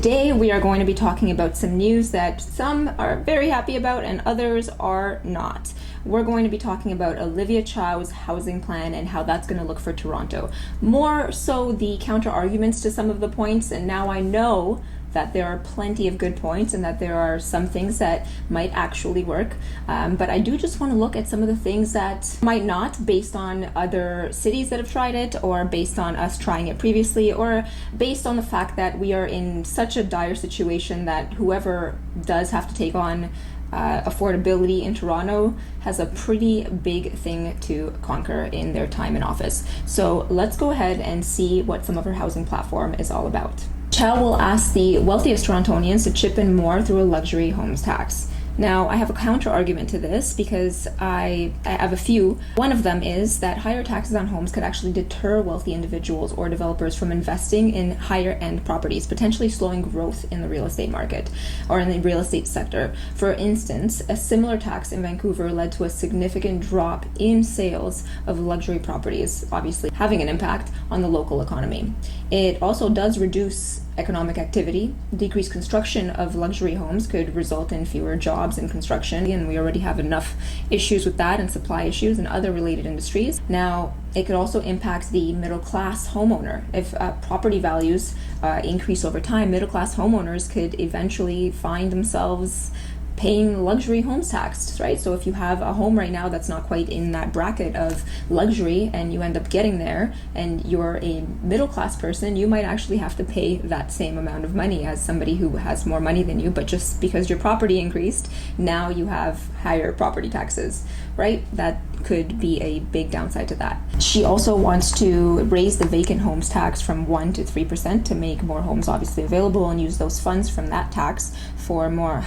Today we are going to be talking about some news that some are very happy about and others are not. We're going to be talking about Olivia Chow's housing plan and how that's going to look for Toronto. More so the counter arguments to some of the points, and now I know that there are plenty of good points and that there are some things that might actually work. But I do just want to look at some of the things that might not, based on other cities that have tried it, or based on us trying it previously, or based on the fact that we are in such a dire situation that whoever does have to take on affordability in Toronto has a pretty big thing to conquer in their time in office. So let's go ahead and see what some of her housing platform is all about. Chow will ask the wealthiest Torontonians to chip in more through a luxury homes tax. Now, I have a counter argument to this because I have a few. One of them is that higher taxes on homes could actually deter wealthy individuals or developers from investing in higher end properties, potentially slowing growth in the real estate market or in the real estate sector. For instance, a similar tax in Vancouver led to a significant drop in sales of luxury properties, obviously having an impact on the local economy. It also does reduce economic activity. Decreased construction of luxury homes could result in fewer jobs in construction, and we already have enough issues with that and supply issues and other related industries. Now, it could also impact the middle class homeowner. If property values increase over time, middle class homeowners could eventually find themselves paying luxury homes tax, right? So if you have a home right now that's not quite in that bracket of luxury and you end up getting there and you're a middle class person, you might actually have to pay that same amount of money as somebody who has more money than you, but just because your property increased, now you have higher property taxes, right? That could be a big downside to that. She also wants to raise the vacant homes tax from 1% to 3% to make more homes obviously available and use those funds from that tax for more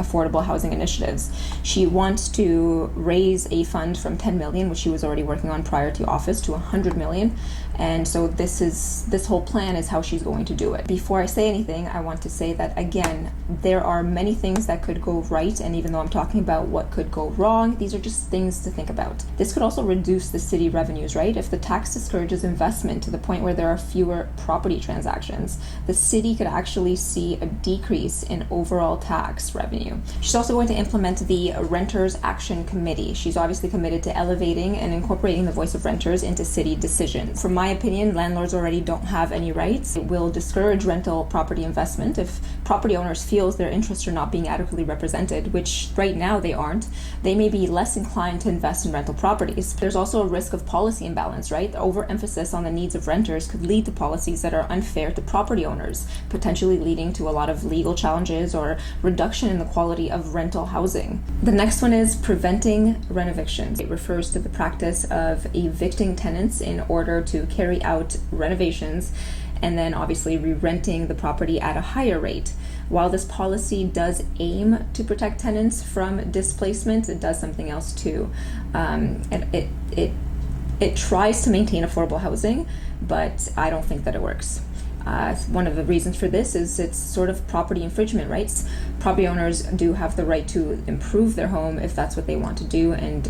affordable housing initiatives. She wants to raise a fund from 10 million, which she was already working on prior to office, to 100 million. And so this whole plan is how she's going to do it. Before I say anything, I want to say that, again, there are many things that could go right, and even though I'm talking about what could go wrong, these are just things to think about. This could also reduce the city revenues, right? If the tax discourages investment to the point where there are fewer property transactions, the city could actually see a decrease in overall tax revenue. She's also going to implement the Renters Action Committee. She's obviously committed to elevating and incorporating the voice of renters into city decisions. From my opinion, landlords already don't have any rights. It will discourage rental property investment if property owners feels their interests are not being adequately represented, which right now they aren't. They may be less inclined to invest in rental properties. There's also a risk of policy imbalance, right? The overemphasis on the needs of renters could lead to policies that are unfair to property owners, potentially leading to a lot of legal challenges or reduction in the quality of rental housing. The next one is preventing rent evictions. It refers to the practice of evicting tenants in order to carry out renovations and then obviously re-renting the property at a higher rate. While this policy does aim to protect tenants from displacement, it does something else too. And it tries to maintain affordable housing, but I don't think that it works. One of the reasons for this is it's sort of property infringement rights. Property owners do have the right to improve their home if that's what they want to do and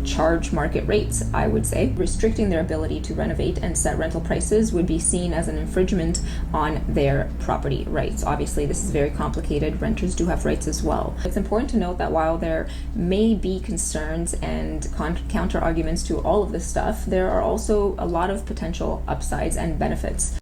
charge market rates, I would say. Restricting their ability to renovate and set rental prices would be seen as an infringement on their property rights. Obviously, this is very complicated. Renters do have rights as well. It's important to note that while there may be concerns and counter arguments to all of this stuff, there are also a lot of potential upsides and benefits.